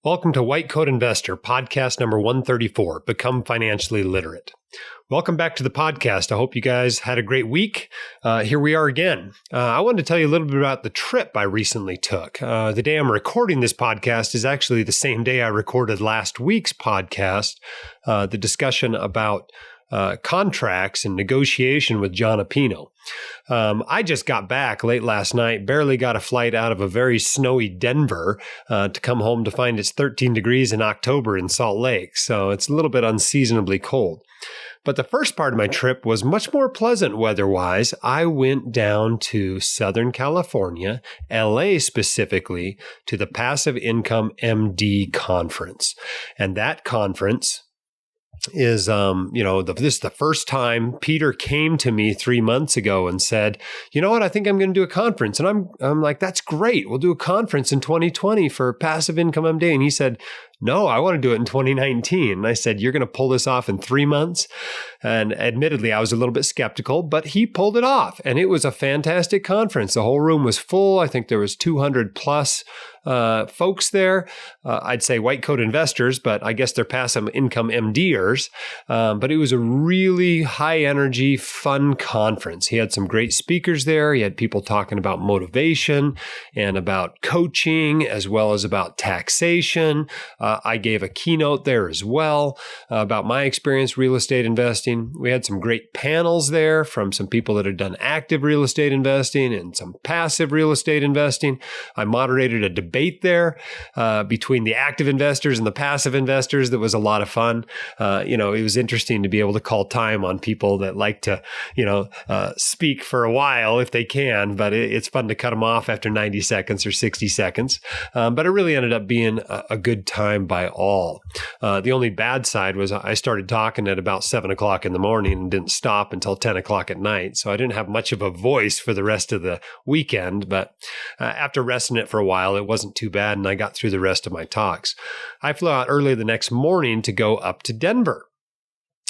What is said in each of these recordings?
Welcome to White Coat Investor, podcast number 134, Become Financially Literate. Welcome back to the podcast. I hope you guys had a great week. Here we are again. I wanted to tell you a little bit about the trip I recently took. The day I'm recording this podcast is actually the same day I recorded last week's podcast, the discussion about contracts and negotiation with John Apino. I just got back late last night, barely got a flight out of a very snowy Denver to come home to find it's 13 degrees in October in Salt Lake. So it's a little bit unseasonably cold. But the first part of my trip was much more pleasant weather-wise. I went down to Southern California, LA specifically, to the Passive Income MD conference. And that conference is, this is the first time Peter came to me 3 months ago and said, you know what, I think I'm going to do a conference. And I'm like, that's great. We'll do a conference in 2020 for Passive Income MD. And he said, no, I want to do it in 2019. And I said, you're going to pull this off in 3 months? And admittedly, I was a little bit skeptical, but he pulled it off. And it was a fantastic conference. The whole room was full. I think there was 200 plus folks there. I'd say white coat investors, but I guess they're passive income MDers. But it was a really high energy, fun conference. He had some great speakers there. He had people talking about motivation and about coaching, as well as about taxation. I gave a keynote there as well about my experience real estate investing. We had some great panels there from some people that had done active real estate investing and some passive real estate investing. I moderated a debate there between the active investors and the passive investors. That was a lot of fun. It was interesting to be able to call time on people that like to, speak for a while if they can, but it's fun to cut them off after 90 seconds or 60 seconds. But it really ended up being a good time by all. The only bad side was I started talking at about 7 o'clock in the morning and didn't stop until 10 o'clock at night. So I didn't have much of a voice for the rest of the weekend. But after resting it for a while, it wasn't too bad. And I got through the rest of my talks. I flew out early the next morning to go up to Denver.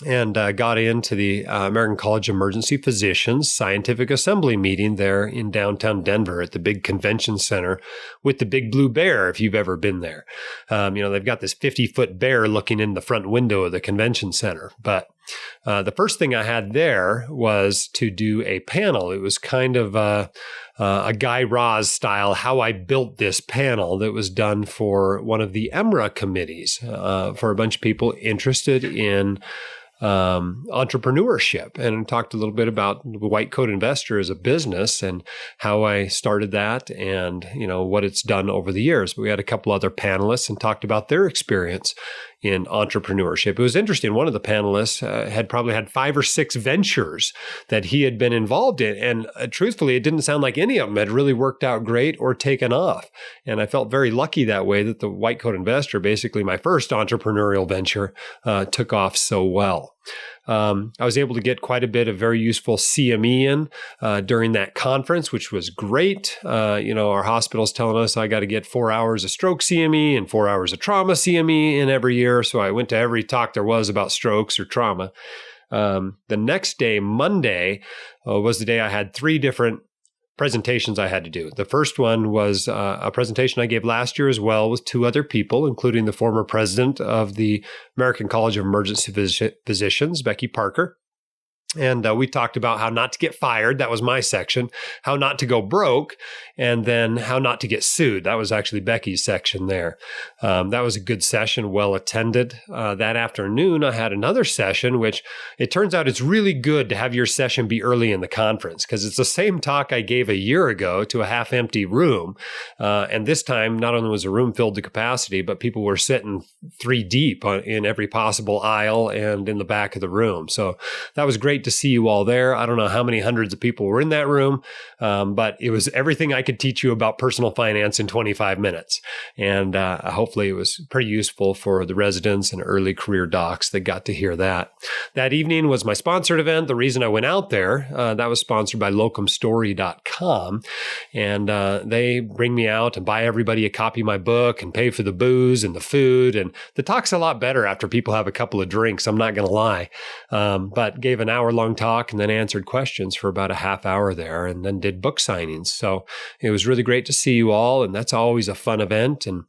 And got into the American College of Emergency Physicians Scientific Assembly meeting there in downtown Denver at the big convention center with the big blue bear, if you've ever been there. They've got this 50-foot bear looking in the front window of the convention center. But the first thing I had there was to do a panel. It was kind of a Guy Raz style, how I built this panel that was done for one of the EMRA committees for a bunch of people interested in entrepreneurship, and talked a little bit about the White Coat Investor as a business and how I started that and, what it's done over the years. But we had a couple other panelists and talked about their experience in entrepreneurship. It was interesting. One of the panelists had probably had 5 or 6 ventures that he had been involved in. And truthfully, it didn't sound like any of them had really worked out great or taken off. And I felt very lucky that way that the White Coat Investor, basically my first entrepreneurial venture, took off so well. I was able to get quite a bit of very useful CME in during that conference, which was great. Our hospital's telling us I got to get 4 hours of stroke CME and 4 hours of trauma CME in every year. So I went to every talk there was about strokes or trauma. The next day, Monday, was the day I had 3 different presentations I had to do. The first one was a presentation I gave last year as well with 2 other people, including the former president of the American College of Emergency Physicians, Becky Parker. And we talked about how not to get fired. That was my section. How not to go broke. And then how not to get sued. That was actually Becky's section there. That was a good session, well attended. That afternoon, I had another session, which it turns out it's really good to have your session be early in the conference because it's the same talk I gave a year ago to a half-empty room. And this time, not only was the room filled to capacity, but people were sitting 3 deep in every possible aisle and in the back of the room. So that was great to see you all there. I don't know how many hundreds of people were in that room, but it was everything I could teach you about personal finance in 25 minutes. And hopefully it was pretty useful for the residents and early career docs that got to hear that. That evening was my sponsored event. The reason I went out there, that was sponsored by locumstory.com. And they bring me out and buy everybody a copy of my book and pay for the booze and the food. And the talk's a lot better after people have a couple of drinks, I'm not going to lie. But gave an hour hour-long talk and then answered questions for about a half hour there and then did book signings. So it was really great to see you all, and that's always a fun event. And,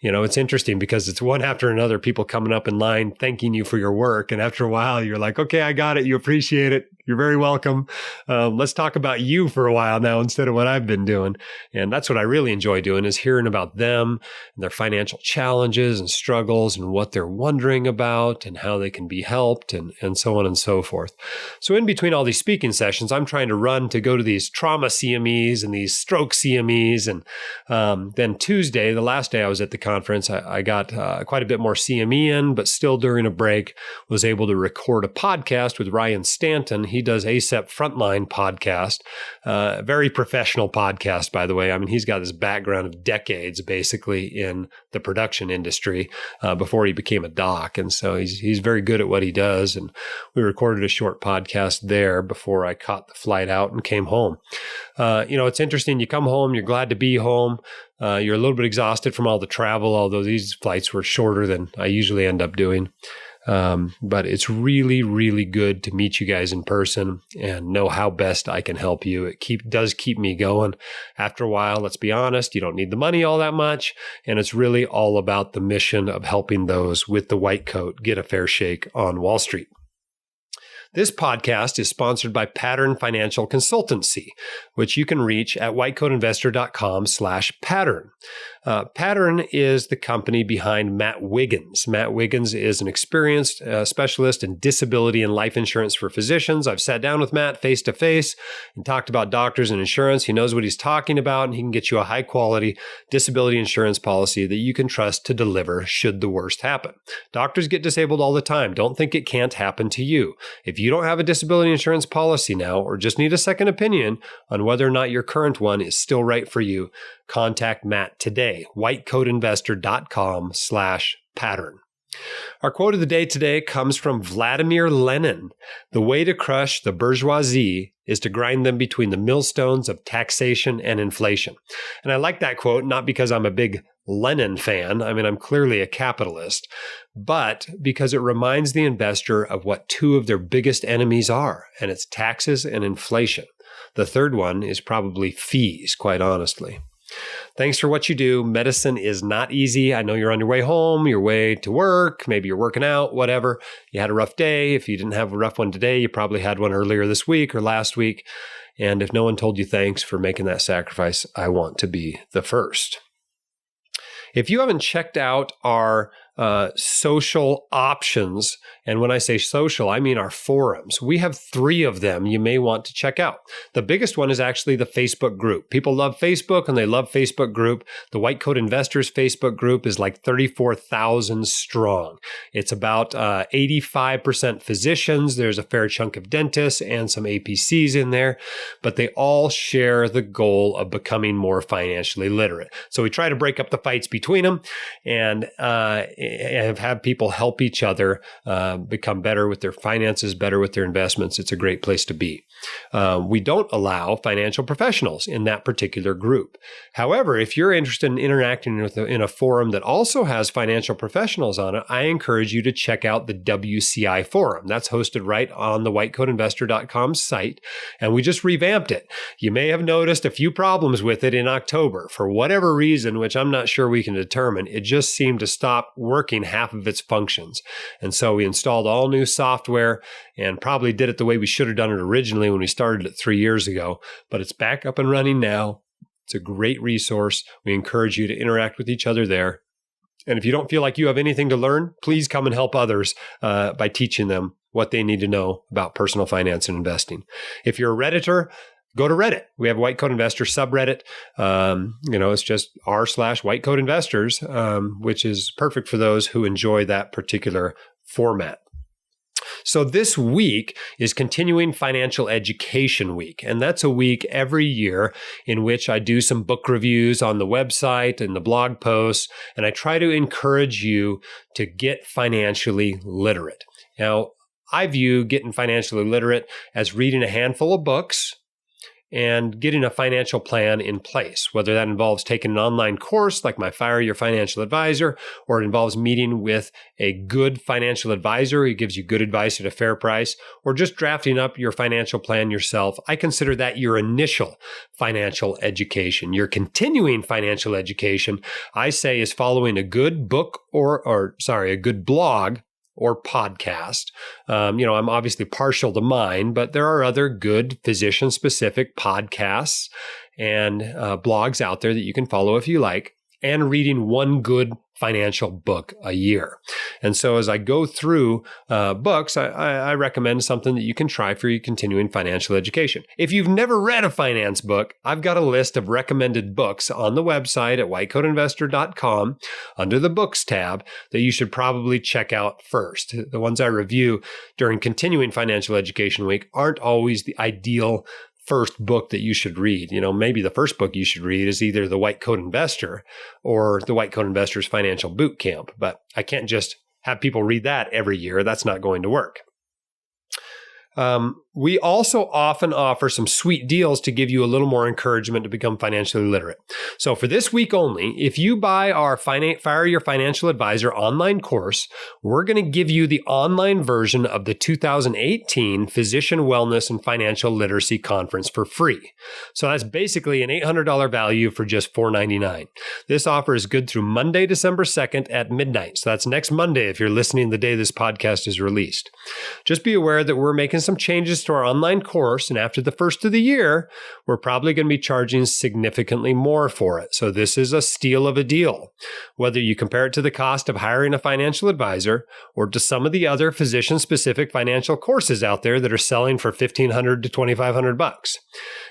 it's interesting because it's one after another, people coming up in line thanking you for your work. And after a while, you're like, okay, I got it. You appreciate it. You're very welcome. Let's talk about you for a while now instead of what I've been doing. And that's what I really enjoy doing, is hearing about them and their financial challenges and struggles and what they're wondering about and how they can be helped and so on and so forth. So in between all these speaking sessions, I'm trying to run to go to these trauma CMEs and these stroke CMEs. And then Tuesday, the last day I was at the conference, I got quite a bit more CME in, but still during a break was able to record a podcast with Ryan Stanton. He does ASEP Frontline podcast, very professional podcast, by the way. I mean, he's got this background of decades basically in the production industry before he became a doc. And so he's very good at what he does. And we recorded a short podcast there before I caught the flight out and came home. It's interesting. You come home, you're glad to be home. You're a little bit exhausted from all the travel, although these flights were shorter than I usually end up doing. But it's really, really good to meet you guys in person and know how best I can help you. It does keep me going. After a while, let's be honest, you don't need the money all that much. And it's really all about the mission of helping those with the white coat get a fair shake on Wall Street. This podcast is sponsored by Pattern Financial Consultancy, which you can reach at whitecoatinvestor.com/pattern. Pattern is the company behind Matt Wiggins. Matt Wiggins is an experienced specialist in disability and life insurance for physicians. I've sat down with Matt face to face and talked about doctors and insurance. He knows what he's talking about, and he can get you a high quality disability insurance policy that you can trust to deliver should the worst happen. Doctors get disabled all the time. Don't think it can't happen to you. If you don't have a disability insurance policy now, or just need a second opinion on whether or not your current one is still right for you, contact Matt today, whitecoatinvestor.com/pattern. Our quote of the day today comes from Vladimir Lenin. The way to crush the bourgeoisie is to grind them between the millstones of taxation and inflation. And I like that quote, not because I'm a big Lenin fan. I mean, I'm clearly a capitalist, but because it reminds the investor of what two of their biggest enemies are, and it's taxes and inflation. The third one is probably fees, quite honestly. Thanks for what you do. Medicine is not easy. I know you're on your way home, your way to work, maybe you're working out, whatever. You had a rough day. If you didn't have a rough one today, you probably had one earlier this week or last week. And if no one told you thanks for making that sacrifice, I want to be the first. If you haven't checked out our social options, and when I say social, I mean our forums. We have 3 of them you may want to check out. The biggest one is actually the Facebook group. People love Facebook and they love Facebook group. The White Coat Investors Facebook group is like 34,000 strong. It's about 85% physicians. There's a fair chunk of dentists and some APCs in there, but they all share the goal of becoming more financially literate. So we try to break up the fights between them and have people help each other become better with their finances, better with their investments. It's a great place to be. We don't allow financial professionals in that particular group. However, if you're interested in interacting in a forum that also has financial professionals on it, I encourage you to check out the WCI forum. That's hosted right on the whitecoatinvestor.com site, and we just revamped it. You may have noticed a few problems with it in October. For whatever reason, which I'm not sure we can determine, it just seemed to stop working half of its functions. And so we installed all new software and probably did it the way we should have done it originally when we started it 3 years ago. But it's back up and running now. It's a great resource. We encourage you to interact with each other there. And if you don't feel like you have anything to learn, please come and help others by teaching them what they need to know about personal finance and investing. If you're a Redditor, go to Reddit. We have White Coat Investor subreddit. It's just r/White Coat Investors, which is perfect for those who enjoy that particular format. So this week is Continuing Financial Education Week, and that's a week every year in which I do some book reviews on the website and the blog posts, and I try to encourage you to get financially literate. Now, I view getting financially literate as reading a handful of books and getting a financial plan in place, whether that involves taking an online course like my Fire Your Financial Advisor, or it involves meeting with a good financial advisor who gives you good advice at a fair price, or just drafting up your financial plan yourself. I consider that your initial financial education. Your continuing financial education, I say, is following a good book a good blog or podcast. I'm obviously partial to mine, but there are other good physician-specific podcasts and blogs out there that you can follow if you like, and reading one good financial book a year. And so as I go through books, I recommend something that you can try for your continuing financial education. If you've never read a finance book, I've got a list of recommended books on the website at whitecoatinvestor.com under the books tab that you should probably check out first. The ones I review during continuing financial education week aren't always the ideal first book that you should read. Maybe the first book you should read is either The White Coat Investor or The White Coat Investor's Financial Boot Camp. But I can't just have people read that every year. That's not going to work. We also often offer some sweet deals to give you a little more encouragement to become financially literate. So for this week only, if you buy our Fire Your Financial Advisor online course, we're going to give you the online version of the 2018 Physician Wellness and Financial Literacy Conference for free. So that's basically an $800 value for just $499. This offer is good through Monday, December 2nd at midnight. So that's next Monday if you're listening the day this podcast is released. Just be aware that we're making some changes to our online course, and after the first of the year, we're probably going to be charging significantly more for it. So this is a steal of a deal. Whether you compare it to the cost of hiring a financial advisor or to some of the other physician-specific financial courses out there that are selling for $1,500 to $2,500.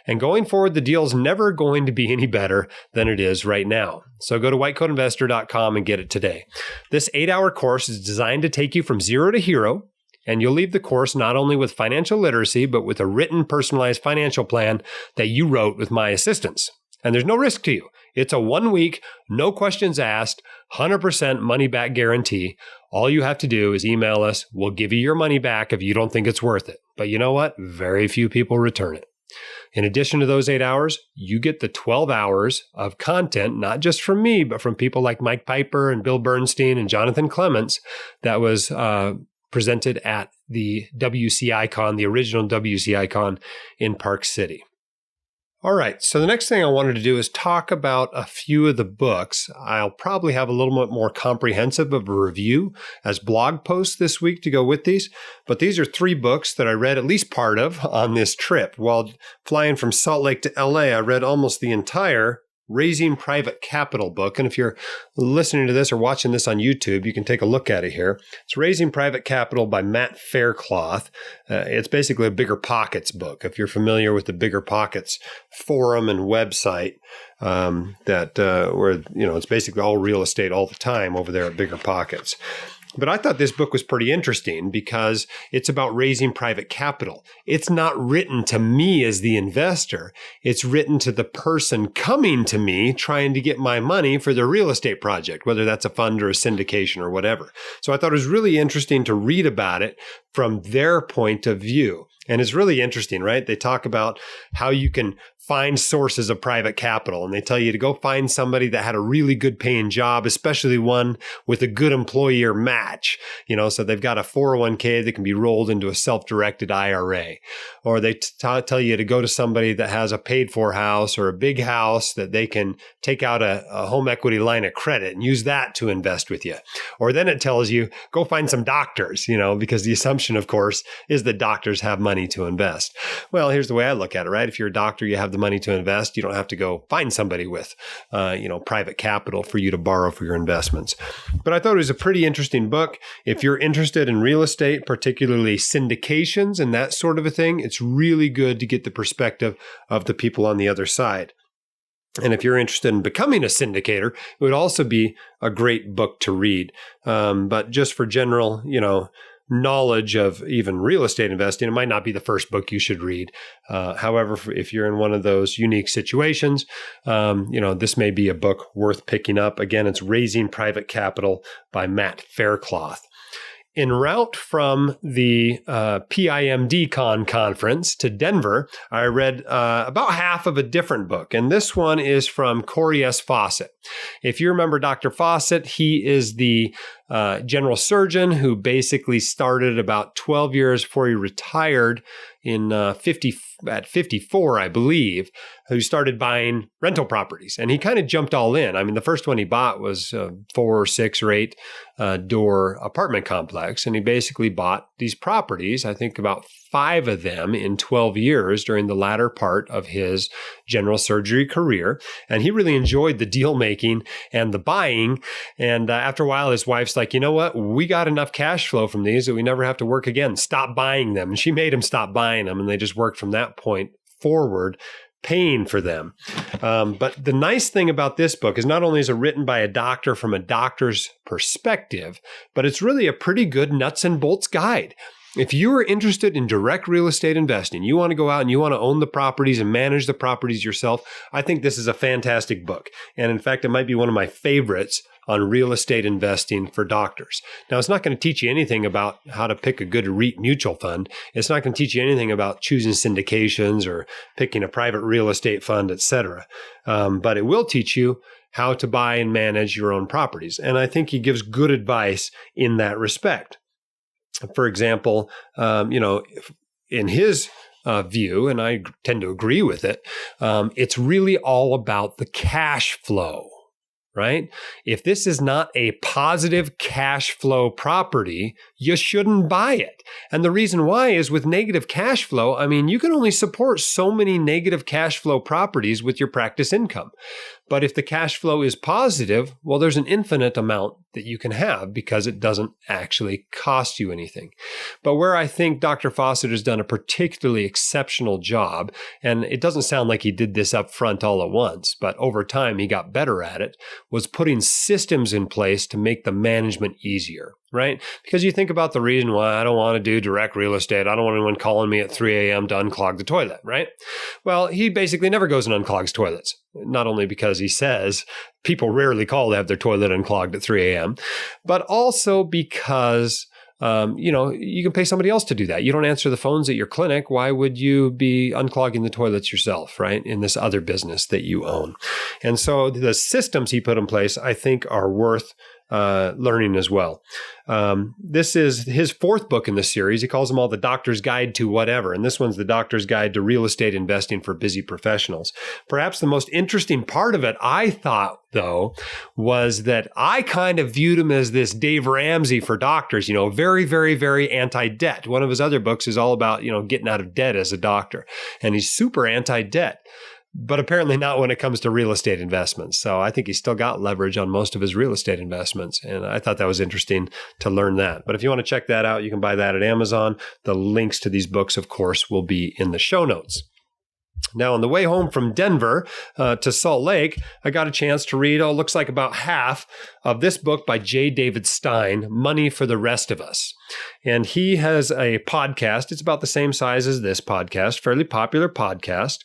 And going forward, the deal's never going to be any better than it is right now. So go to whitecoatinvestor.com and get it today. This 8-hour course is designed to take you from zero to hero. And you'll leave the course not only with financial literacy, but with a written, personalized financial plan that you wrote with my assistance. And there's no risk to you. It's a 1-week, no questions asked, 100% money back guarantee. All you have to do is email us. We'll give you your money back if you don't think it's worth it. But you know what? Very few people return it. In addition to those 8 hours, you get the 12 hours of content, not just from me, but from people like Mike Piper and Bill Bernstein and Jonathan Clements that was presented at the WCICon, the original WCICon in Park City. All right, so the next thing I wanted to do is talk about a few of the books. I'll probably have a little bit more comprehensive of a review as blog posts this week to go with these, but these are 3 books that I read at least part of on this trip. While flying from Salt Lake to LA, I read almost the entire Raising Private Capital book. And if you're listening to this or watching this on YouTube, you can take a look at it here. It's Raising Private Capital by Matt Faircloth. It's basically a Bigger Pockets book. If you're familiar with the Bigger Pockets forum and website, where it's basically all real estate all the time over there at Bigger Pockets. But I thought this book was pretty interesting because it's about raising private capital. It's not written to me as the investor. It's written to the person coming to me trying to get my money for their real estate project, whether that's a fund or a syndication or whatever. So I thought it was really interesting to read about it from their point of view. And it's really interesting, right? They talk about how you can find sources of private capital, and they tell you to go find somebody that had a really good paying job, especially one with a good employer match, so they've got a 401k that can be rolled into a self-directed IRA. Or they tell you to go to somebody that has a paid for house or a big house that they can take out a home equity line of credit and use that to invest with you. Or then it tells you, go find some doctors, because the assumption, of course, is that doctors have money to invest. Well, here's the way I look at it, right? If you're a doctor, you have the money to invest. You don't have to go find somebody with, private capital for you to borrow for your investments. But I thought it was a pretty interesting book. If you're interested in real estate, particularly syndications and that sort of a thing, it's really good to get the perspective of the people on the other side. And if you're interested in becoming a syndicator, it would also be a great book to read. But just for general, knowledge of even real estate investing, it might not be the first book you should read. However, if you're in one of those unique situations, this may be a book worth picking up. Again, it's Raising Private Capital by Matt Faircloth. en route from the PIMD conference to Denver, I read about half of a different book. And this one is from Corey S. Fawcett. If you remember Dr. Fawcett, he is the general surgeon who basically started about 12 years before he retired at 54, I believe, who started buying rental properties. And he kind of jumped all in. I mean, the first one he bought was a 4 or 6 or 8 door apartment complex. And he basically bought these properties, I think about 5 of them in 12 years during the latter part of his general surgery career. And he really enjoyed the deal making and the buying. And after a while, his wife's like, you know what? We got enough cash flow from these that we never have to work again. Stop buying them. And she made him stop buying them. And they just worked from that point forward, paying for them. But the nice thing about this book is not only is it written by a doctor from a doctor's perspective, but it's really a pretty good nuts and bolts guide. If you are interested in direct real estate investing, you want to go out and you want to own the properties and manage the properties yourself, I think this is a fantastic book. And in fact, it might be one of my favorites on real estate investing for doctors. Now, it's not going to teach you anything about how to pick a good REIT mutual fund. It's not going to teach you anything about choosing syndications or picking a private real estate fund, etc. But it will teach you how to buy and manage your own properties. And I think he gives good advice in that respect. For example, in his view, and I tend to agree with it, it's really all about the cash flow, right? If this is not a positive cash flow property, you shouldn't buy it. And the reason why is with negative cash flow, I mean, you can only support so many negative cash flow properties with your practice income. But if the cash flow is positive, well, there's an infinite amount that you can have because it doesn't actually cost you anything. But where I think Dr. Fawcett has done a particularly exceptional job, and it doesn't sound like he did this up front all at once, but over time he got better at it, was putting systems in place to make the management easier, right? Because you think about the reason why I don't want to do direct real estate. I don't want anyone calling me at 3 a.m. to unclog the toilet, right? Well, he basically never goes and unclogs toilets. Not only because he says people rarely call to have their toilet unclogged at 3 a.m., but also because you can pay somebody else to do that. You don't answer the phones at your clinic. Why would you be unclogging the toilets yourself, right? In this other business that you own. And so the systems he put in place, I think, are worth learning as well. This is his 4th book in the series. He calls them all The Doctor's Guide to Whatever. And this one's The Doctor's Guide to Real Estate Investing for Busy Professionals. Perhaps the most interesting part of it, I thought, though, was that I kind of viewed him as this Dave Ramsey for doctors, very, very, very anti-debt. One of his other books is all about, getting out of debt as a doctor. And he's super anti-debt. But apparently not when it comes to real estate investments. So I think he's still got leverage on most of his real estate investments. And I thought that was interesting to learn that. But if you want to check that out, you can buy that at Amazon. The links to these books, of course, will be in the show notes. Now, on the way home from Denver to Salt Lake, I got a chance to read, looks like about half of this book by J. David Stein, Money for the Rest of Us. And he has a podcast. It's about the same size as this podcast, fairly popular podcast.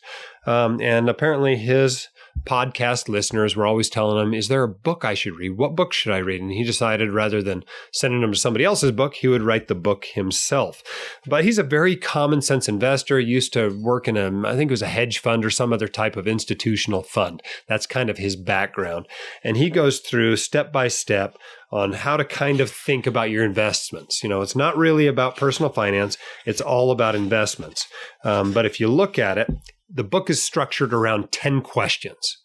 And apparently his podcast listeners were always telling him, is there a book I should read? What book should I read? And he decided rather than sending them to somebody else's book, he would write the book himself. But he's a very common sense investor. He used to work in I think it was a hedge fund or some other type of institutional fund. That's kind of his background. And he goes through step by step on how to kind of think about your investments. It's not really about personal finance. It's all about investments. But if you look at it, the book is structured around 10 questions.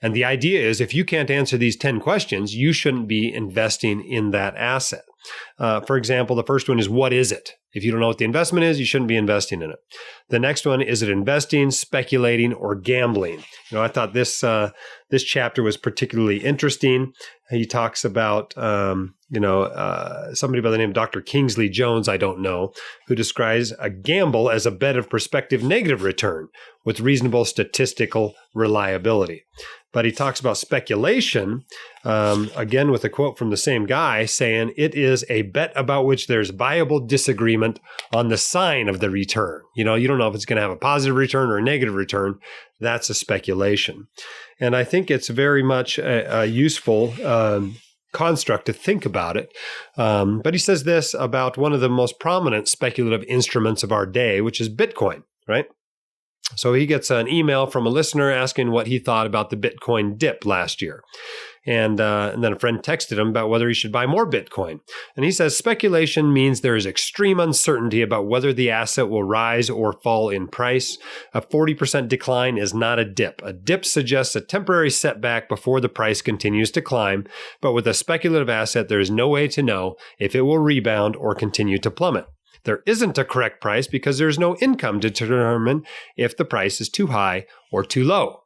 And the idea is if you can't answer these 10 questions, you shouldn't be investing in that asset. For example, the first one is, what is it? If you don't know what the investment is, you shouldn't be investing in it. The next one, is it investing, speculating, or gambling? I thought this chapter was particularly interesting. He talks about, somebody by the name of Dr. Kingsley Jones, I don't know, who describes a gamble as a bet of prospective negative return with reasonable statistical reliability. But he talks about speculation, again, with a quote from the same guy saying, it is a bet about which there's viable disagreement on the sign of the return. You don't know if it's going to have a positive return or a negative return. That's a speculation. And I think it's very much a useful construct to think about it. But he says this about one of the most prominent speculative instruments of our day, which is Bitcoin, right? So he gets an email from a listener asking what he thought about the Bitcoin dip last year. And then a friend texted him about whether he should buy more Bitcoin. And he says, speculation means there is extreme uncertainty about whether the asset will rise or fall in price. A 40% decline is not a dip. A dip suggests a temporary setback before the price continues to climb. But with a speculative asset, there is no way to know if it will rebound or continue to plummet. There isn't a correct price because there's no income to determine if the price is too high or too low.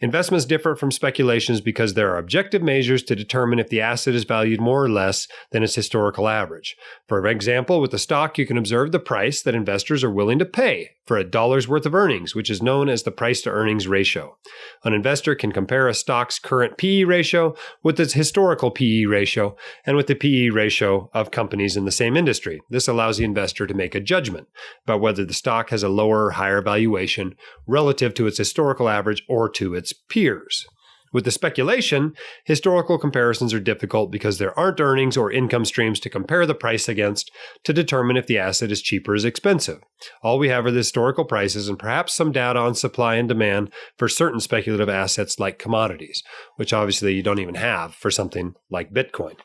Investments differ from speculations because there are objective measures to determine if the asset is valued more or less than its historical average. For example, with a stock, you can observe the price that investors are willing to pay for a dollar's worth of earnings, which is known as the price to earnings ratio. An investor can compare a stock's current PE ratio with its historical PE ratio and with the PE ratio of companies in the same industry. This allows the investor to make a judgment about whether the stock has a lower or higher valuation relative to its historical average or to its peers. With the speculation, historical comparisons are difficult because there aren't earnings or income streams to compare the price against to determine if the asset is cheap or is expensive. All we have are the historical prices and perhaps some data on supply and demand for certain speculative assets like commodities, which obviously you don't even have for something like Bitcoin.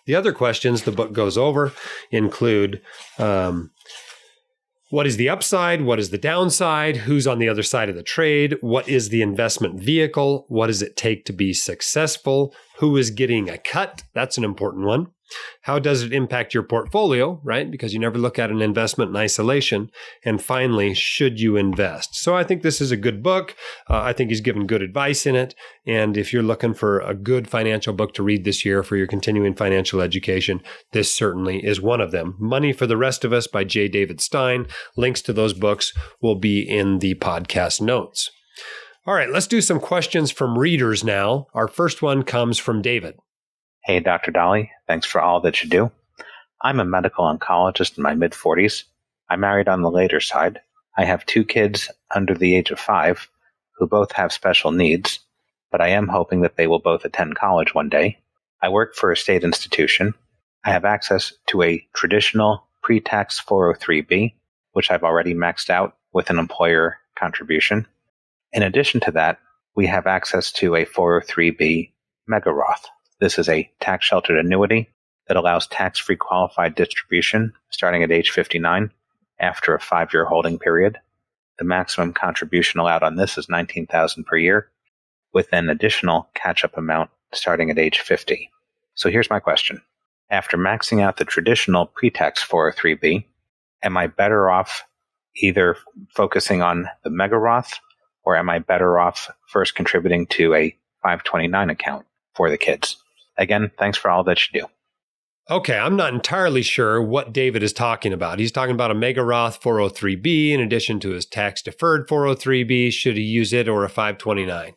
The other questions the book goes over include what is the upside? What is the downside? Who's on the other side of the trade? What is the investment vehicle? What does it take to be successful? Who is getting a cut? That's an important one. How does it impact your portfolio, right? Because you never look at an investment in isolation. And finally, should you invest? So I think this is a good book. I think he's given good advice in it. And if you're looking for a good financial book to read this year for your continuing financial education, this certainly is one of them. Money for the Rest of Us by J. David Stein. Links to those books will be in the podcast notes. All right, let's do some questions from readers now. Our first one comes from David. Hey, Dr. Dolly. Thanks for all that you do. I'm a medical oncologist in my mid-40s. I'm married on the later side. I have 2 kids under the age of 5 who both have special needs, but I am hoping that they will both attend college one day. I work for a state institution. I have access to a traditional pre-tax 403B, which I've already maxed out with an employer contribution. In addition to that, we have access to a 403B Mega Roth. This is a tax-sheltered annuity that allows tax-free qualified distribution starting at age 59 after a 5-year holding period. The maximum contribution allowed on this is $19,000 per year, with an additional catch-up amount starting at age 50. So here's my question. After maxing out the traditional pre-tax 403B, am I better off either focusing on the Mega Roth, or am I better off first contributing to a 529 account for the kids? Again, thanks for all that you do. Okay, I'm not entirely sure what David is talking about. He's talking about a Mega Roth 403B in addition to his tax-deferred 403B. Should he use it or a 529?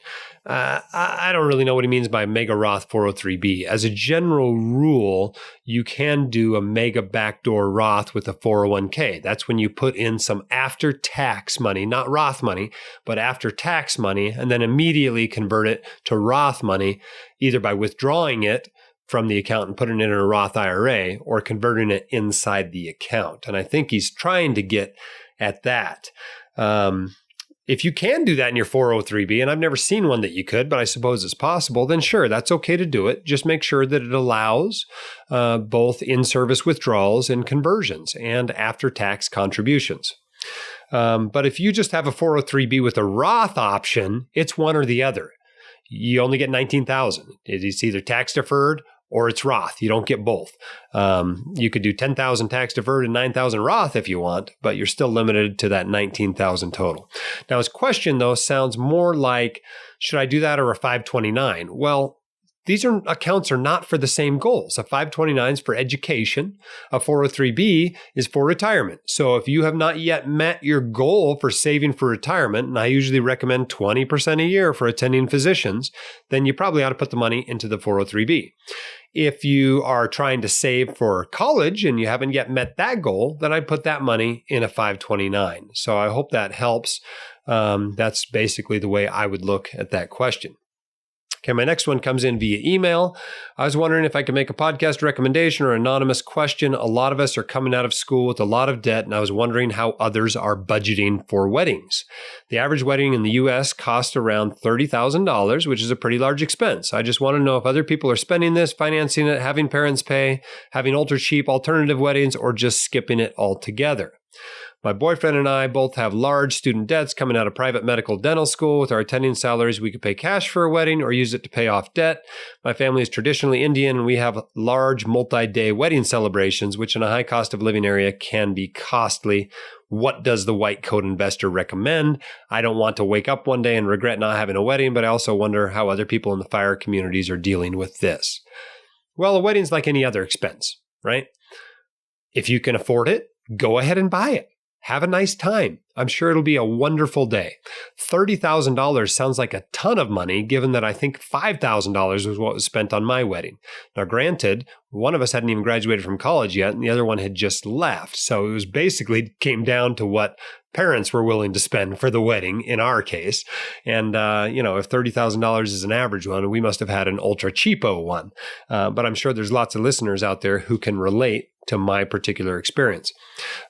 I don't really know what he means by Mega Roth 403B. As a general rule, you can do a Mega Backdoor Roth with a 401k. That's when you put in some after-tax money, not Roth money, but after-tax money, and then immediately convert it to Roth money, either by withdrawing it from the account and putting it in a Roth IRA or converting it inside the account. And I think he's trying to get at that. If you can do that in your 403B, and I've never seen one that you could, but I suppose it's possible, then sure, that's okay to do it. Just make sure that it allows both in-service withdrawals and conversions and after-tax contributions. But if you just have a 403B with a Roth option, it's one or the other. You only get $19,000. It's either tax deferred or it's Roth. You don't get both. You could do $10,000 tax deferred and $9,000 Roth if you want, but you're still limited to that $19,000 total. Now, his question, though, sounds more like, should I do that or a 529? Well, these accounts are not for the same goals. A 529 is for education. A 403B is for retirement. So if you have not yet met your goal for saving for retirement, and I usually recommend 20% a year for attending physicians, then you probably ought to put the money into the 403B. If you are trying to save for college and you haven't yet met that goal, then I'd put that money in a 529. So I hope that helps. That's basically the way I would look at that question. Okay, my next one comes in via email. I was wondering if I could make a podcast recommendation or anonymous question. A lot of us are coming out of school with a lot of debt, and I was wondering how others are budgeting for weddings. The average wedding in the U.S. costs around $30,000, which is a pretty large expense. I just want to know if other people are spending this, financing it, having parents pay, having ultra cheap alternative weddings, or just skipping it altogether. My boyfriend and I both have large student debts coming out of private medical dental school. With our attending salaries, we could pay cash for a wedding or use it to pay off debt. My family is traditionally Indian, and we have large multi-day wedding celebrations, which in a high cost of living area can be costly. What does the white coat investor recommend? I don't want to wake up one day and regret not having a wedding, but I also wonder how other people in the FIRE communities are dealing with this. Well, a wedding's like any other expense, right? If you can afford it, go ahead and buy it. Have a nice time. I'm sure it'll be a wonderful day. $30,000 sounds like a ton of money, given that I think $5,000 was what was spent on my wedding. Now, granted, one of us hadn't even graduated from college yet, and the other one had just left. So it was basically came down to what parents were willing to spend for the wedding in our case. And, if $30,000 is an average one, we must have had an ultra cheapo one. But I'm sure there's lots of listeners out there who can relate to my particular experience.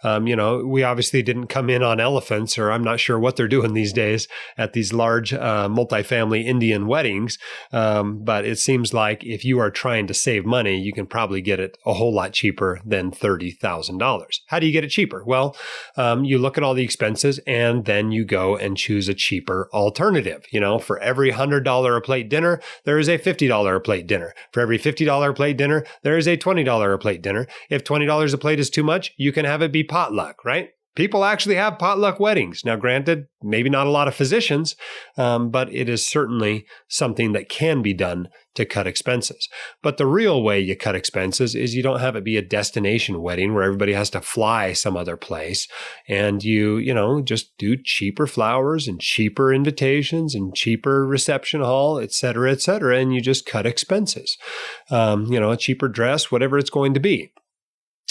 We obviously didn't come in on elephants, or I'm not sure what they're doing these days at these large multifamily Indian weddings. But it seems like if you are trying to save money, you can probably get it a whole lot cheaper than $30,000. How do you get it cheaper? Well, you look at all the expenses and then you go and choose a cheaper alternative. For every $100 a plate dinner, there is a $50 a plate dinner. For every $50 a plate dinner, there is a $20 a plate dinner. If $20 a plate is too much, you can have it be potluck, right? People actually have potluck weddings. Now, granted, maybe not a lot of physicians, but it is certainly something that can be done to cut expenses. But the real way you cut expenses is you don't have it be a destination wedding where everybody has to fly some other place. And you just do cheaper flowers and cheaper invitations and cheaper reception hall, et cetera, and you just cut expenses. A cheaper dress, whatever it's going to be.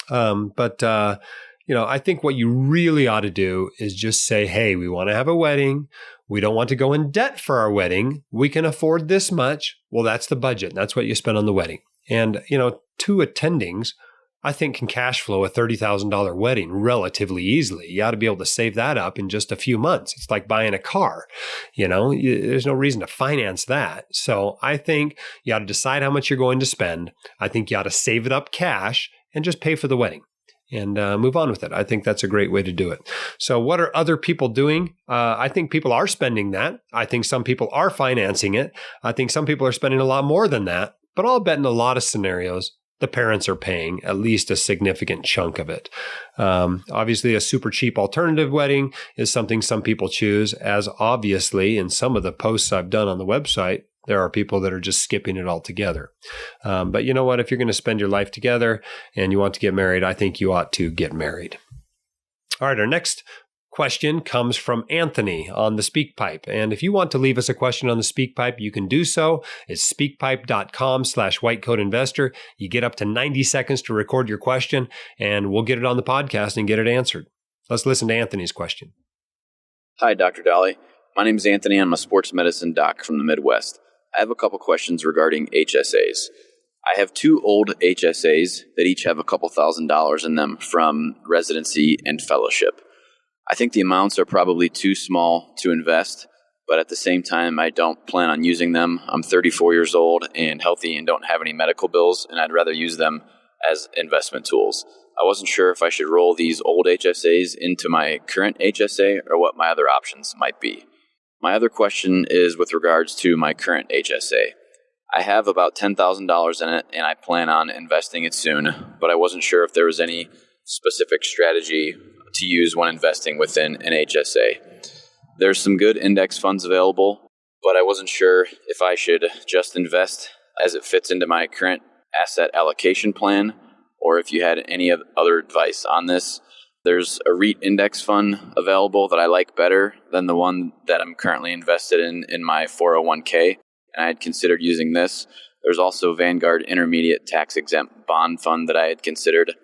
I think what you really ought to do is just say, hey, we want to have a wedding. We don't want to go in debt for our wedding. We can afford this much. Well, that's the budget. That's what you spend on the wedding. And, two attendings, I think, can cash flow a $30,000 wedding relatively easily. You ought to be able to save that up in just a few months. It's like buying a car. There's no reason to finance that. So I think you ought to decide how much you're going to spend. I think you ought to save it up cash and just pay for the wedding and move on with it. I think that's a great way to do it. So what are other people doing? I think people are spending that. I think some people are financing it. I think some people are spending a lot more than that. But I'll bet in a lot of scenarios, the parents are paying at least a significant chunk of it. Obviously, a super cheap alternative wedding is something some people choose, as obviously in some of the posts I've done on the website, there are people that are just skipping it altogether. But you know what? If you're going to spend your life together and you want to get married, I think you ought to get married. All right, our next question comes from Anthony on the SpeakPipe. And if you want to leave us a question on the SpeakPipe, you can do so. It's speakpipe.com/whitecoatinvestor. You get up to 90 seconds to record your question, and we'll get it on the podcast and get it answered. Let's listen to Anthony's question. Hi, Dr. Dolly. My name is Anthony. I'm a sports medicine doc from the Midwest. I have a couple questions regarding HSAs. I have two old HSAs that each have a couple $1,000s in them from residency and fellowship. I think the amounts are probably too small to invest, but at the same time, I don't plan on using them. I'm 34 years old and healthy and don't have any medical bills, and I'd rather use them as investment tools. I wasn't sure if I should roll these old HSAs into my current HSA or what my other options might be. My other question is with regards to my current HSA. I have about $10,000 in it, and I plan on investing it soon, but I wasn't sure if there was any specific strategy to use when investing within an HSA. There's some good index funds available, but I wasn't sure if I should just invest as it fits into my current asset allocation plan, or if you had any other advice on this. There's a REIT index fund available that I like better than the one that I'm currently invested in my 401k, and I had considered using this. There's also Vanguard Intermediate Tax Exempt Bond Fund that I had considered,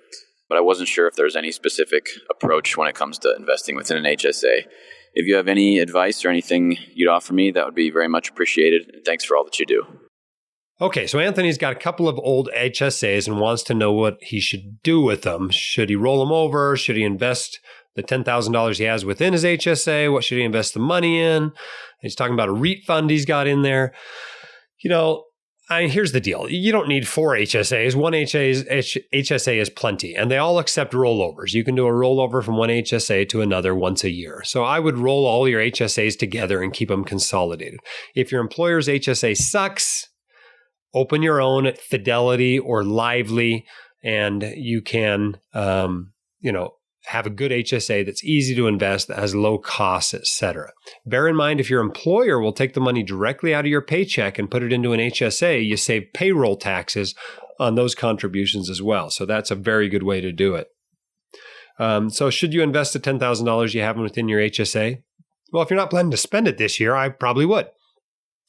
but I wasn't sure if there's any specific approach when it comes to investing within an HSA. If you have any advice or anything you'd offer me, that would be very much appreciated. And thanks for all that you do. Okay, so Anthony's got a couple of old HSAs and wants to know what he should do with them. Should he roll them over? Should he invest the $10,000 he has within his HSA? What should he invest the money in? He's talking about a REIT fund he's got in there. Here's the deal. You don't need 4 HSAs. One HSA is plenty, and they all accept rollovers. You can do a rollover from one HSA to another once a year. So I would roll all your HSAs together and keep them consolidated. If your employer's HSA sucks, open your own at Fidelity or Lively, and you can, have a good HSA that's easy to invest, that has low costs, etc. Bear in mind, if your employer will take the money directly out of your paycheck and put it into an HSA, you save payroll taxes on those contributions as well. So that's a very good way to do it. So should you invest the $10,000 you have within your HSA? Well, if you're not planning to spend it this year, I probably would.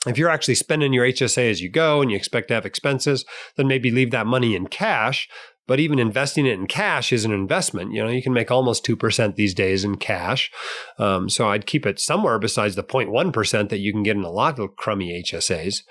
If you're actually spending your HSA as you go and you expect to have expenses, then maybe leave that money in cash. But even investing it in cash is an investment. You can make almost 2% these days in cash. So I'd keep it somewhere besides the 0.1% that you can get in a lot of crummy HSAs.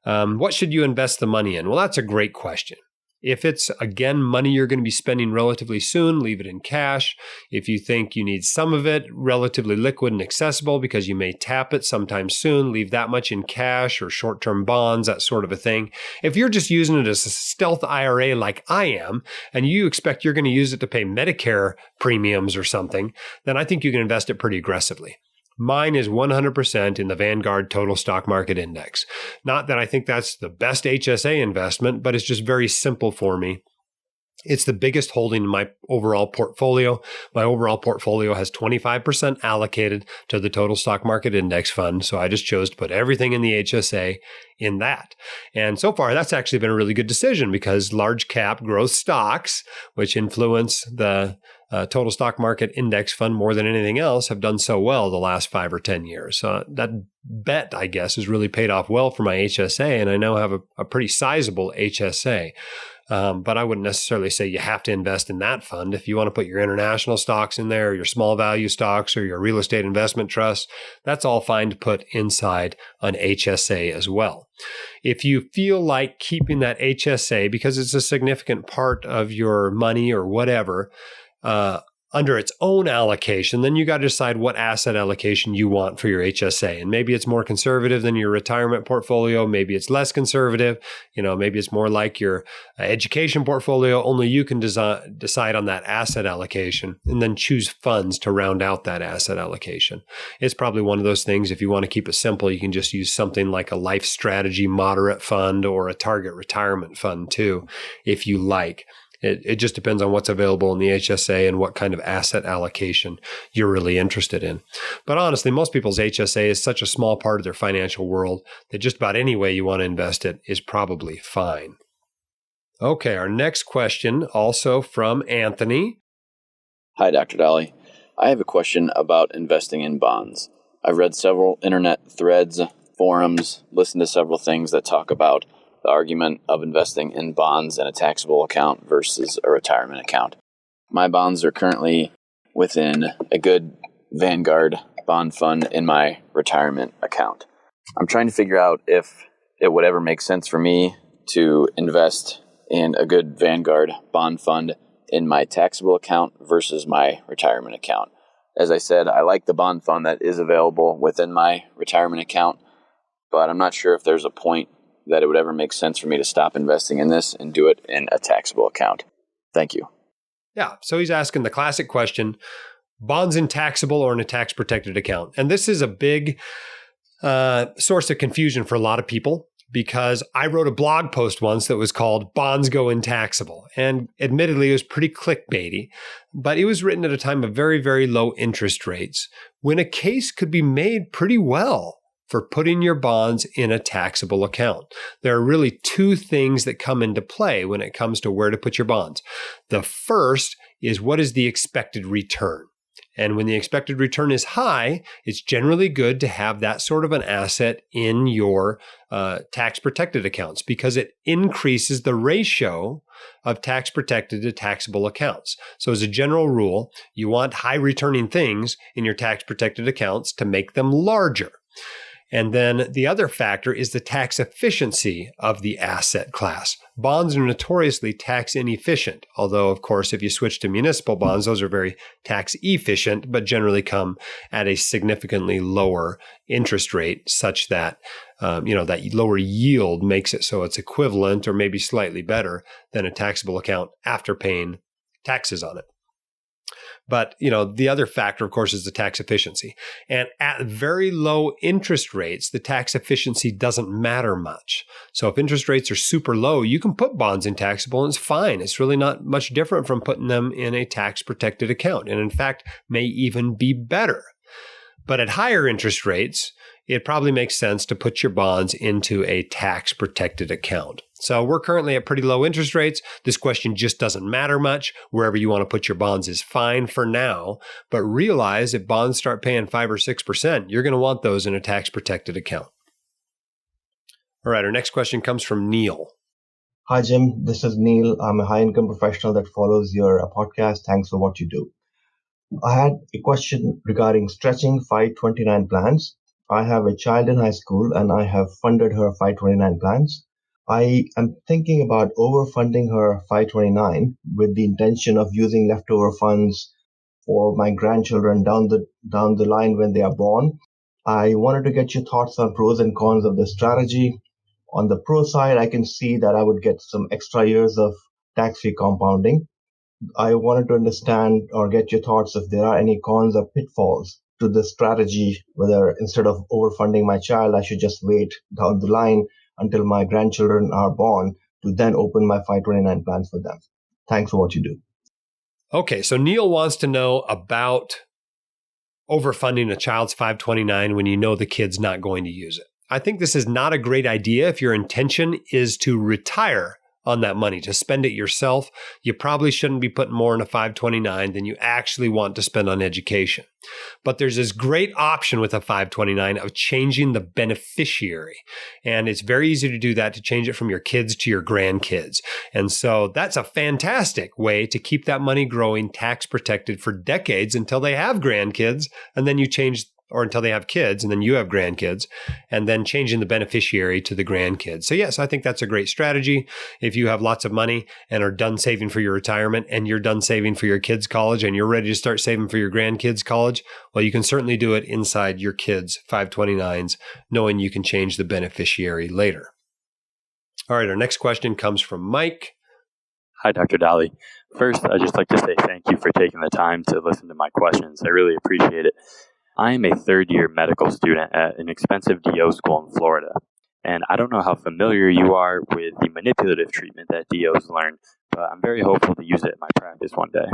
What should you invest the money in? Well, that's a great question. If it's, again, money you're going to be spending relatively soon, leave it in cash. If you think you need some of it relatively liquid and accessible because you may tap it sometime soon, leave that much in cash or short-term bonds, that sort of a thing. If you're just using it as a stealth IRA like I am, and you expect you're going to use it to pay Medicare premiums or something, then I think you can invest it pretty aggressively. Mine is 100% in the Vanguard Total Stock Market Index. Not that I think that's the best HSA investment, but it's just very simple for me. It's the biggest holding in my overall portfolio. My overall portfolio has 25% allocated to the Total Stock Market Index Fund, so I just chose to put everything in the HSA in that. And so far, that's actually been a really good decision because large cap growth stocks, which influence the Total Stock Market Index Fund more than anything else, have done so well the last 5 or 10 years. So that bet, I guess, has really paid off well for my HSA, and I now have a pretty sizable HSA. But I wouldn't necessarily say you have to invest in that fund. If you want to put your international stocks in there, your small value stocks, or your real estate investment trusts, that's all fine to put inside an HSA as well. If you feel like keeping that HSA, because it's a significant part of your money or whatever, under its own allocation, then you got to decide what asset allocation you want for your HSA. And maybe it's more conservative than your retirement portfolio. Maybe it's less conservative. Maybe it's more like your education portfolio. Only you can decide on that asset allocation and then choose funds to round out that asset allocation. It's probably one of those things, if you want to keep it simple, you can just use something like a life strategy moderate fund or a target retirement fund too, if you like. It just depends on what's available in the HSA and what kind of asset allocation you're really interested in. But honestly, most people's HSA is such a small part of their financial world that just about any way you want to invest it is probably fine. Okay, our next question, also from Anthony. Hi, Dr. Dolly. I have a question about investing in bonds. I've read several internet threads, forums, listened to several things that talk about the argument of investing in bonds in a taxable account versus a retirement account. My bonds are currently within a good Vanguard bond fund in my retirement account. I'm trying to figure out if it would ever make sense for me to invest in a good Vanguard bond fund in my taxable account versus my retirement account. As I said, I like the bond fund that is available within my retirement account, but I'm not sure if there's a point that it would ever make sense for me to stop investing in this and do it in a taxable account. Thank you. Yeah, so he's asking the classic question, bonds in taxable or in a tax-protected account? And this is a big source of confusion for a lot of people because I wrote a blog post once that was called Bonds Go in Taxable. And admittedly, it was pretty clickbaity, but it was written at a time of very, very low interest rates when a case could be made pretty well for putting your bonds in a taxable account. There are really 2 things that come into play when it comes to where to put your bonds. The first is what is the expected return? And when the expected return is high, it's generally good to have that sort of an asset in your tax protected accounts because it increases the ratio of tax protected to taxable accounts. So as a general rule, you want high returning things in your tax protected accounts to make them larger. And then the other factor is the tax efficiency of the asset class. Bonds are notoriously tax inefficient, although, of course, if you switch to municipal bonds, those are very tax efficient, but generally come at a significantly lower interest rate such that, that lower yield makes it so it's equivalent or maybe slightly better than a taxable account after paying taxes on it. But, the other factor, of course, is the tax efficiency. And at very low interest rates, the tax efficiency doesn't matter much. So if interest rates are super low, you can put bonds in taxable and it's fine. It's really not much different from putting them in a tax protected account. And in fact, may even be better. But at higher interest rates, it probably makes sense to put your bonds into a tax protected account. So we're currently at pretty low interest rates. This question just doesn't matter much. Wherever you want to put your bonds is fine for now. But realize if bonds start paying 5 or 6%, you're going to want those in a tax protected account. All right, our next question comes from Neil. Hi, Jim. This is Neil. I'm a high-income professional that follows your podcast. Thanks for what you do. I had a question regarding stretching 529 plans. I have a child in high school and I have funded her 529 plans. I am thinking about overfunding her 529 with the intention of using leftover funds for my grandchildren down the line when they are born. I wanted to get your thoughts on pros and cons of this strategy. On the pro side, I can see that I would get some extra years of tax-free compounding. I wanted to understand or get your thoughts if there are any cons or pitfalls to this strategy, whether instead of overfunding my child, I should just wait down the line until my grandchildren are born to then open my 529 plans for them. Thanks for what you do. Okay, so Neil wants to know about overfunding a child's 529 when you know the kid's not going to use it. I think this is not a great idea if your intention is to retire on that money, to spend it yourself. You probably shouldn't be putting more in a 529 than you actually want to spend on education. But there's this great option with a 529 of changing the beneficiary. And it's very easy to do that, to change it from your kids to your grandkids. And so that's a fantastic way to keep that money growing tax protected for decades until they have grandkids. And then you change, or until they have kids, and then you have grandkids, and then changing the beneficiary to the grandkids. So yes, I think that's a great strategy. If you have lots of money and are done saving for your retirement and you're done saving for your kids' college and you're ready to start saving for your grandkids' college, well, you can certainly do it inside your kids' 529s, knowing you can change the beneficiary later. All right, our next question comes from Mike. Hi, Dr. Dolly. First, I'd just like to say thank you for taking the time to listen to my questions. I really appreciate it. I am a third-year medical student at an expensive DO school in Florida, and I don't know how familiar you are with the manipulative treatment that DOs learn, but I'm very hopeful to use it in my practice one day.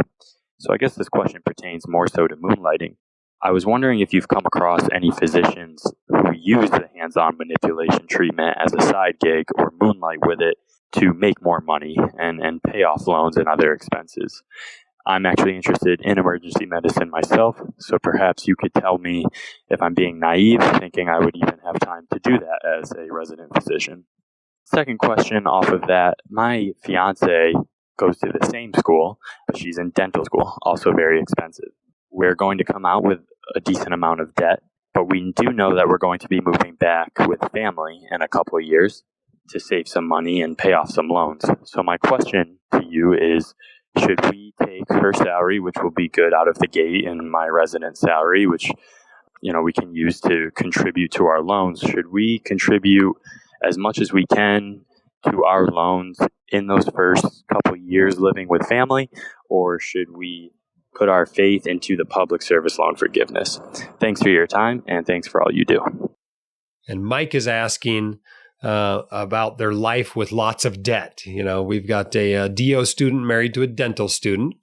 So I guess this question pertains more so to moonlighting. I was wondering if you've come across any physicians who use the hands-on manipulation treatment as a side gig or moonlight with it to make more money and pay off loans and other expenses. I'm actually interested in emergency medicine myself, so perhaps you could tell me if I'm being naive, thinking I would even have time to do that as a resident physician. Second question off of that, my fiance goes to the same school, but she's in dental school, also very expensive. We're going to come out with a decent amount of debt, but we do know that we're going to be moving back with family in a couple of years to save some money and pay off some loans. So my question to you is, should we take her salary, which will be good out of the gate, and my resident salary, which, we can use to contribute to our loans? Should we contribute as much as we can to our loans in those first couple years living with family, or should we put our faith into the public service loan forgiveness? Thanks for your time, and thanks for all you do. And Mike is asking about their life with lots of debt. We've got a DO student married to a dental student,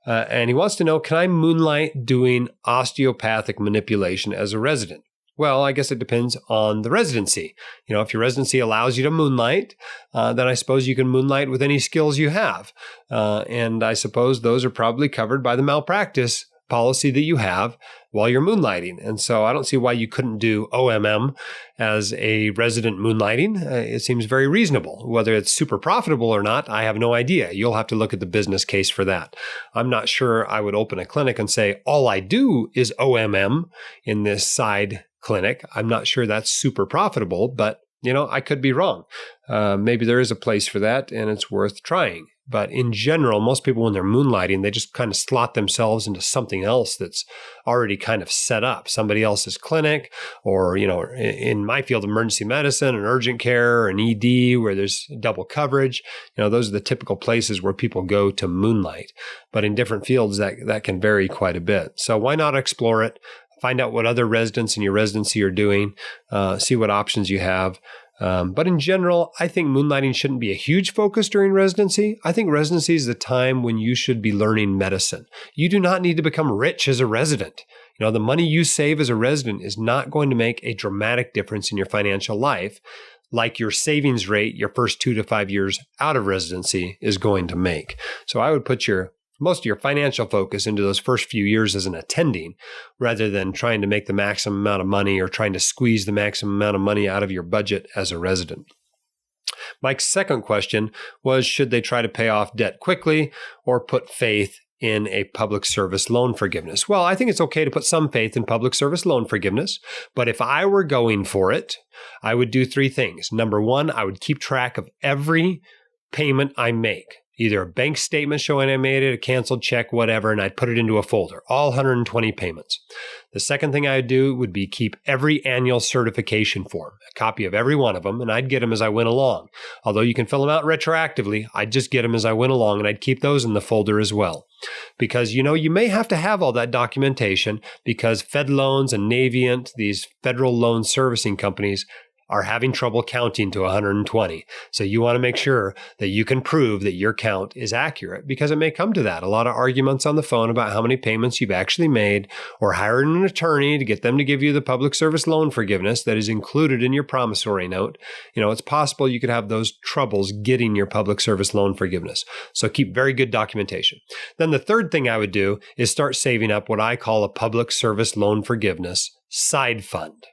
and he wants to know, can I moonlight doing osteopathic manipulation as a resident? Well, I guess it depends on the residency. If your residency allows you to moonlight, then I suppose you can moonlight with any skills you have. And I suppose those are probably covered by the malpractice policy that you have while you're moonlighting. And so I don't see why you couldn't do OMM as a resident moonlighting. It seems very reasonable. Whether it's super profitable or not, I have no idea. You'll have to look at the business case for that. I'm not sure I would open a clinic and say, all I do is OMM in this side clinic. I'm not sure that's super profitable, but I could be wrong. Maybe there is a place for that and it's worth trying. But in general, most people, when they're moonlighting, they just kind of slot themselves into something else that's already kind of set up, somebody else's clinic, or, in my field, emergency medicine and urgent care and ED, where there's double coverage. Those are the typical places where people go to moonlight. But in different fields, that can vary quite a bit. So why not explore it? Find out what other residents in your residency are doing, see what options you have. But in general, I think moonlighting shouldn't be a huge focus during residency. I think residency is the time when you should be learning medicine. You do not need to become rich as a resident. The money you save as a resident is not going to make a dramatic difference in your financial life like your savings rate your first 2 to 5 years out of residency is going to make. So I would put most of your financial focus into those first few years as an attending, rather than trying to make the maximum amount of money or trying to squeeze the maximum amount of money out of your budget as a resident. Mike's second question was, should they try to pay off debt quickly or put faith in a public service loan forgiveness? Well, I think it's okay to put some faith in public service loan forgiveness, but if I were going for it, I would do 3 things. Number 1, I would keep track of every payment I make. Either a bank statement showing I made it, a canceled check, whatever, and I'd put it into a folder, all 120 payments. The second thing I'd do would be keep every annual certification form, a copy of every one of them, and I'd get them as I went along. Although you can fill them out retroactively, I'd just get them as I went along, and I'd keep those in the folder as well. Because, you may have to have all that documentation because Fed Loans and Navient, these federal loan servicing companies, are having trouble counting to 120. So you want to make sure that you can prove that your count is accurate, because it may come to that. A lot of arguments on the phone about how many payments you've actually made, or hiring an attorney to get them to give you the public service loan forgiveness that is included in your promissory note. It's possible you could have those troubles getting your public service loan forgiveness. So keep very good documentation. Then the third thing I would do is start saving up what I call a public service loan forgiveness side fund.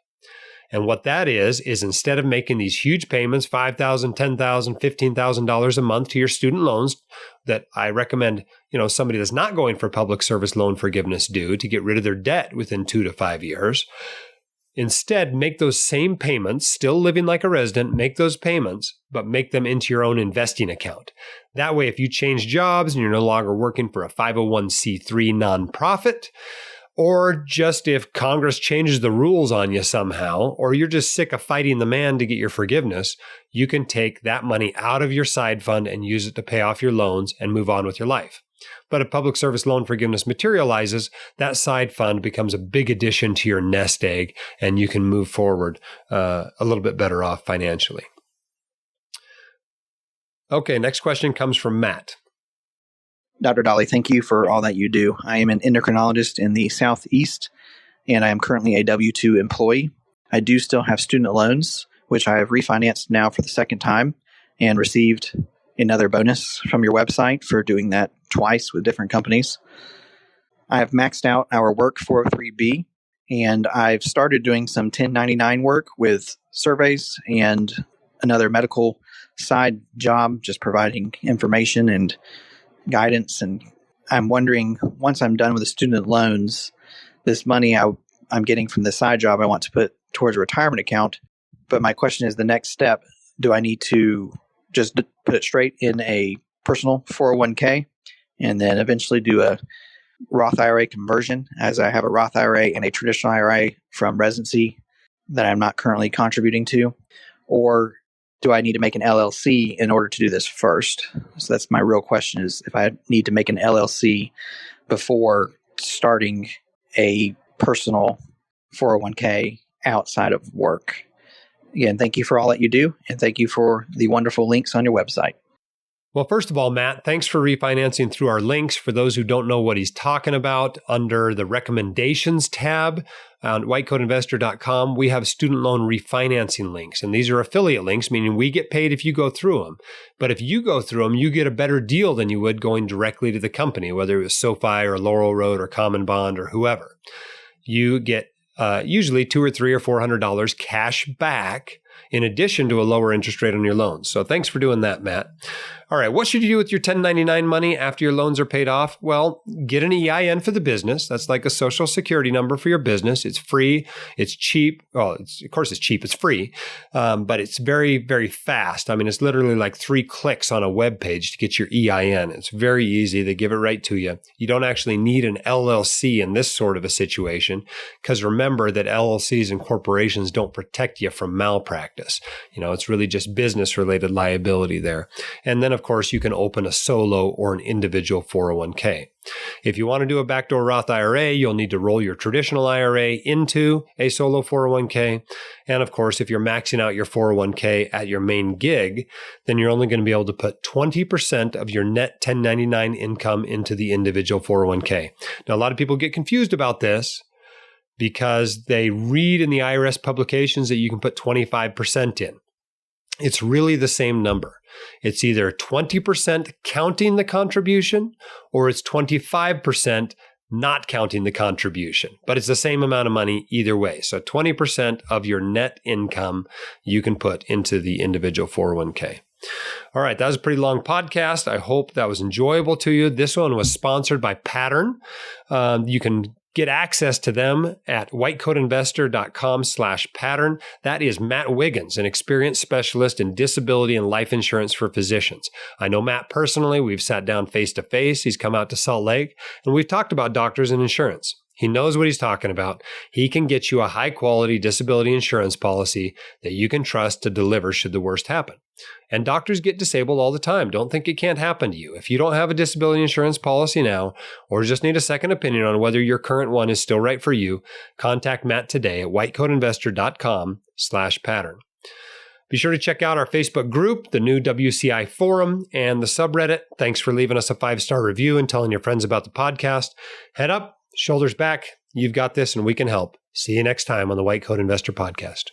And what that is instead of making these huge payments, $5,000, $10,000, $15,000 a month to your student loans that I recommend, somebody that's not going for public service loan forgiveness do to get rid of their debt within 2 to 5 years. Instead, make those same payments, still living like a resident, make those payments, but make them into your own investing account. That way, if you change jobs and you're no longer working for a 501c3 nonprofit, or just if Congress changes the rules on you somehow, or you're just sick of fighting the man to get your forgiveness, you can take that money out of your side fund and use it to pay off your loans and move on with your life. But if public service loan forgiveness materializes, that side fund becomes a big addition to your nest egg, and you can move forward a little bit better off financially. Okay, next question comes from Matt. Dr. Dolly, thank you for all that you do. I am an endocrinologist in the Southeast, and I am currently a W-2 employee. I do still have student loans, which I have refinanced now for the second time and received another bonus from your website for doing that twice with different companies. I have maxed out our work 403B, and I've started doing some 1099 work with surveys and another medical side job, just providing information and guidance. And I'm wondering, once I'm done with the student loans, this money I'm getting from the side job I want to put towards a retirement account. But my question is, the next step, do I need to just put it straight in a personal 401k and then eventually do a Roth IRA conversion, as I have a Roth IRA and a traditional IRA from residency that I'm not currently contributing to? Or do I need to make an LLC in order to do this first? So that's my real question, is if I need to make an LLC before starting a personal 401k outside of work. Again, thank you for all that you do, and thank you for the wonderful links on your website. Well, first of all, Matt, thanks for refinancing through our links. For those who don't know what he's talking about, under the recommendations tab on whitecoatinvestor.com, we have student loan refinancing links. And these are affiliate links, meaning we get paid if you go through them. But if you go through them, you get a better deal than you would going directly to the company, whether it was SoFi or Laurel Road or Common Bond or whoever. You get usually $200 or $300 or $400 cash back in addition to a lower interest rate on your loans. So thanks for doing that, Matt. All right, what should you do with your 1099 money after your loans are paid off? Well, get an EIN for the business. That's like a social security number for your business. It's free. It's cheap. Well, of course it's cheap. It's free, but it's very, very fast. I mean, it's literally like 3 clicks on a web page to get your EIN. It's very easy. They give it right to you. You don't actually need an LLC in this sort of a situation, because remember that LLCs and corporations don't protect you from malpractice. It's really just business-related liability there. And then, of course, you can open a solo or an individual 401k. If you want to do a backdoor Roth IRA, you'll need to roll your traditional IRA into a solo 401k. And of course, if you're maxing out your 401k at your main gig, then you're only going to be able to put 20% of your net 1099 income into the individual 401k. Now, a lot of people get confused about this because they read in the IRS publications that you can put 25% in. It's really the same number. It's either 20% counting the contribution or it's 25% not counting the contribution. But it's the same amount of money either way. So 20% of your net income you can put into the individual 401k. All right, that was a pretty long podcast. I hope that was enjoyable to you. This one was sponsored by Pattern. You can get access to them at whitecoatinvestor.com/pattern. That is Matt Wiggins, an experienced specialist in disability and life insurance for physicians. I know Matt personally. We've sat down face to face. He's come out to Salt Lake, and we've talked about doctors and insurance. He knows what he's talking about. He can get you a high-quality disability insurance policy that you can trust to deliver should the worst happen. And doctors get disabled all the time. Don't think it can't happen to you. If you don't have a disability insurance policy now, or just need a second opinion on whether your current one is still right for you, contact Matt today at whitecoatinvestor.com/pattern. Be sure to check out our Facebook group, the new WCI forum, and the subreddit. Thanks for leaving us a 5-star review and telling your friends about the podcast. Head up, shoulders back. You've got this and we can help. See you next time on the White Coat Investor Podcast.